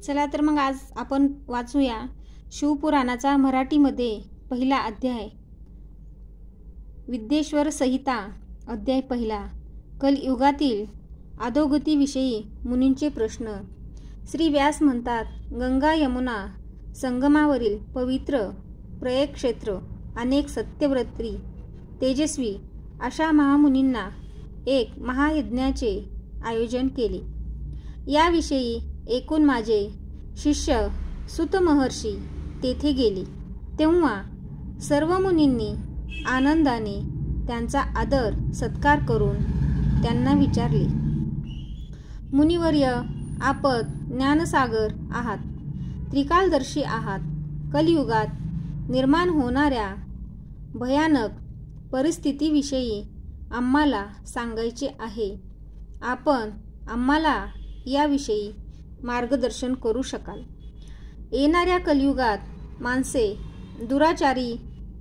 चला तर मग आज आपण वाचूया शिवपुराणाचा मराठीमध्ये पहिला अध्याय, विद्येश्वर संहिता, अध्याय पहिला, कलयुगातील अधोगतीविषयी मुनींचे प्रश्न. श्री व्यास म्हणतात, गंगा यमुना संगमावरील पवित्र प्रयागक्षेत्र अनेक सत्यव्रती तेजस्वी अशा महामुनींना एक महायज्ञाचे आयोजन केले. याविषयी ऐकून माझे शिष्य सुत महर्षी तेथे गेले. तेव्हा सर्व मुनींनी आनंदाने त्यांचा आदर सत्कार करून त्यांना विचारले, मुनिवर्य, आपण ज्ञानसागर आहात, त्रिकालदर्शी आहात. कलियुगात निर्माण होणाऱ्या भयानक परिस्थितीविषयी आम्हाला सांगायचे आहे. आपण आम्हाला याविषयी मार्गदर्शन करू शकाल. येणाऱ्या कलियुगात माणसे दुराचारी,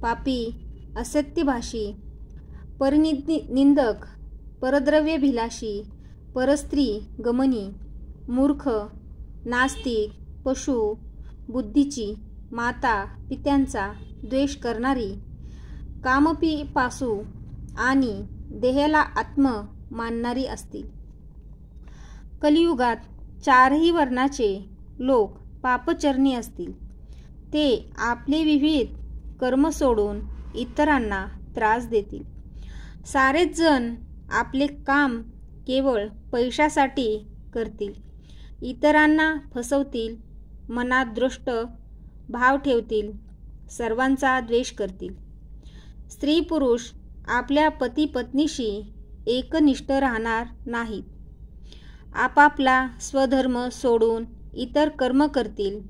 पापी, असत्यभाषी, परनिंदक, परद्रव्यभिलाषी, परस्त्री गमनी, मूर्ख, नास्तिक, पशु, बुद्धीची, माता पित्यांचा द्वेष करणारी, कामपिपासू आणि देहाला आत्म मानणारी असतील. कलियुगात चारही वर्णाचे लोक पापचरणी असतील. ते आपले विविध कर्म सोडून इतरांना त्रास देतील. सारेच जण आपले काम केवळ पैशासाठी करतील. इतरांना फसवतील, मनात दृष्ट भाव ठेवतील, सर्वांचा द्वेष करतील. स्त्री पुरुष आपल्या पती पत्नीशी एकनिष्ठ राहणार नाहीत. आपापला स्वधर्म सोडून इतर कर्म करतील.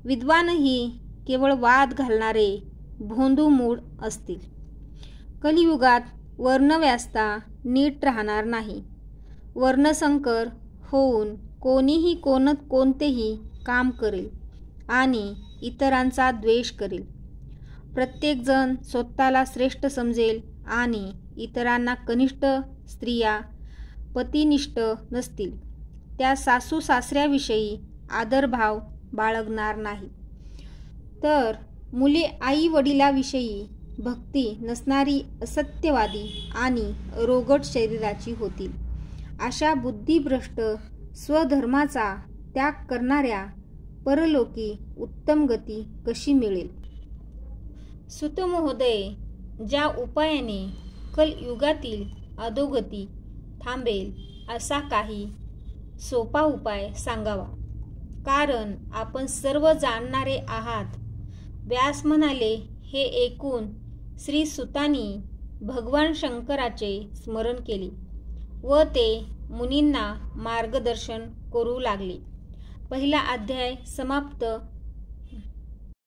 विद्वानही केवळ वाद घालणारे भोंदू मूळ असतील. कलियुगात वर्णव्यवस्था नीट राहणार नाही. वर्णसंकर होऊन कोणीही कोणतेही काम करेल आणि इतरांचा द्वेष करेल. प्रत्येकजण स्वतःला श्रेष्ठ समजेल आणि इतरांना कनिष्ठ. स्त्रिया पतिनिष्ठ नसतील. त्या सासू सासऱ्याविषयी आदरभाव बाळगणार नाही. तर मुले आई वडिलाविषयी भक्ती नसणारी, असत्यवादी आणि रोगट शरीराची होतील. अशा बुद्धिभ्रष्ट स्वधर्माचा त्याग करणाऱ्या परलोकी उत्तम गती कशी मिळेल? सुत महोदय, ज्या उपायाने कलयुगातील अधोगती थांबेल असा काही सोपा उपाय सांगावा, कारण आपण सर्व जाणणारे आहात. व्यास म्हणाले. हे ऐकून श्री सुतांनी भगवान शंकराचे स्मरण केले व ते मुनींना मार्गदर्शन करू लागले. पहिला अध्याय समाप्त.